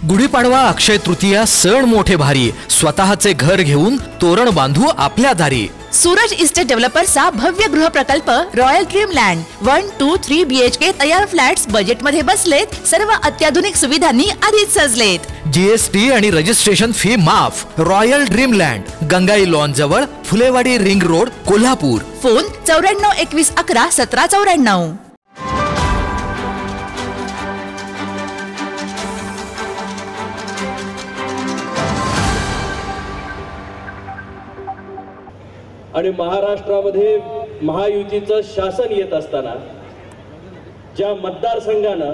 गुढीपाडवा अक्षय तृतीया सण मोठे भारी, स्वतःचे घर घेऊन तोरण बांधू आपल्या दारी। सूरज इस्टेट डेव्हलपर्सचा भव्य गृह प्रकल्प रॉयल ड्रीम लँड 1, 2, 3 BHK तयार फ्लॅट्स बजेट मध्ये बसलेत। सर्व अत्याधुनिक सुविधांनी आधीच सजलेत। GST आणि रजिस्ट्रेशन फी माफ। Royal dream land, Gangai lawn जवळ, Phulewadi ring road, Kolhapur. Phone 94 21 11 17 94। आणि महाराष्ट्रामध्ये महायुतीचं शासन येत असताना ज्या मतदारसंघानं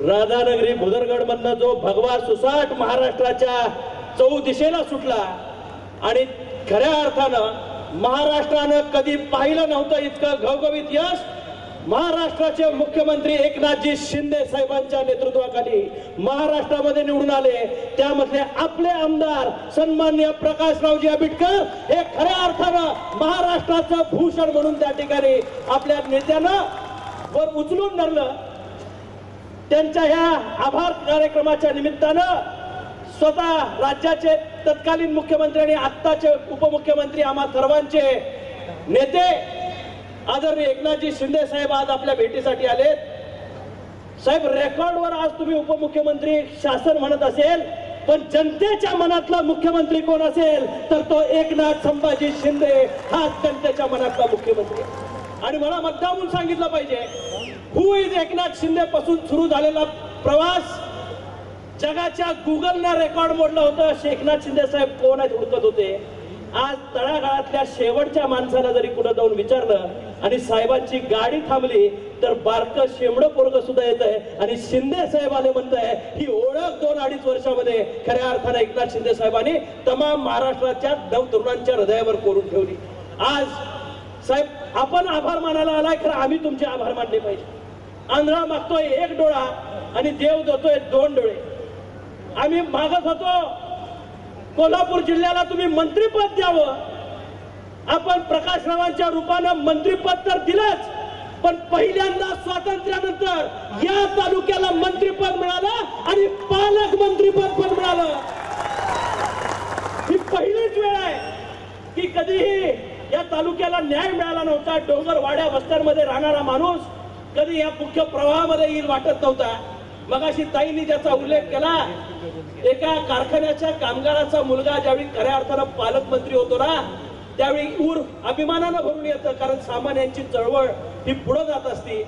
राधानगरी भुदरगडमधनं जो भगवा सुसाट महाराष्ट्राच्या चौदिशेला सुटला आणि खऱ्या अर्थानं महाराष्ट्रानं कधी पाहिलं नव्हतं इतकं घवघवीत यश महाराष्ट्राचे मुख्यमंत्री एकनाथजी शिंदे साहेबांच्या नेतृत्वाखाली महाराष्ट्रामध्ये निवडून आले। त्यामध्ये आपले आमदार सन्माननीय प्रकाशरावजी आंबेडकर हे खऱ्या अर्थानं महाराष्ट्राचं भूषण म्हणून त्या ठिकाणी आपल्या नेत्यानं वर उचलून धरलं। त्यांच्या ह्या आभार कार्यक्रमाच्या निमित्तानं स्वतः राज्याचे तत्कालीन मुख्यमंत्री आणि आत्ताचे उपमुख्यमंत्री आम्हा सर्वांचे नेते आदरणीय एकनाथजी शिंदे साहेब आज आपल्या भेटीसाठी आलेत। साहेब, रेकॉर्डवर आज तुम्ही उपमुख्यमंत्री शासन म्हणत असेल, पण जनतेच्या मनातला मुख्यमंत्री कोण असेल तर तो एकनाथ संभाजी शिंदे हा जनतेच्या मनातला मुख्यमंत्री। आणि मला मुद्दामून सांगितलं पाहिजे, हु इज एकनाथ शिंदे पासून सुरू झालेला प्रवास जगाच्या गुगलनं रेकॉर्ड मोडलं होतं। एकनाथ शिंदे साहेब कोण आहेत हुडकत होते। आज तळागाळातल्या शेवटच्या माणसाला जरी कुठं जाऊन विचारलं आणि साहेबांची गाडी थांबली तर बारकं शेमडं पोरगं सुद्धा येत आहे आणि शिंदे साहेब आले म्हणताय। ही ओळख 2-2.5 वर्षामध्ये खऱ्या अर्थाने एकनाथ शिंदे साहेबांनी तमाम महाराष्ट्राच्या नवतरुणांच्या हृदयावर कोरून ठेवली। आज साहेब आपण आभार मानायला आलाय, खरं आम्ही तुमचे आभार मानले पाहिजे। आंधळा मागतोय 1 डोळा आणि देव देतोय 2 डोळे। आम्ही मागत होतो कोल्हापूर जिल्ह्याला तुम्ही मंत्रिपद द्यावं। आपण प्रकाशरावांच्या रूपानं मंत्रिपद तर दिलंच, पण पहिल्यांदा स्वातंत्र्यानंतर या तालुक्याला मंत्रिपद मिळालं आणि पालकमंत्रीपद पण मिळालं। ही पहिलीच वेळ आहे की कधीही या तालुक्याला न्याय मिळाला नव्हता। डोंगर वाड्या वस्त्यांमध्ये राहणारा माणूस कधी या मुख्य प्रवाहामध्ये येईल वाटत नव्हता। मगाशी ताईंनी ज्याचा उल्लेख केला, एका कारखान्याच्या कामगाराचा मुलगा ज्यावेळी खऱ्या अर्थानं पालकमंत्री होतो ना, त्यावेळी ऊर अभिमानानं भरून येतं, कारण सामान्यांची चळवळ ही पुढे जात असती।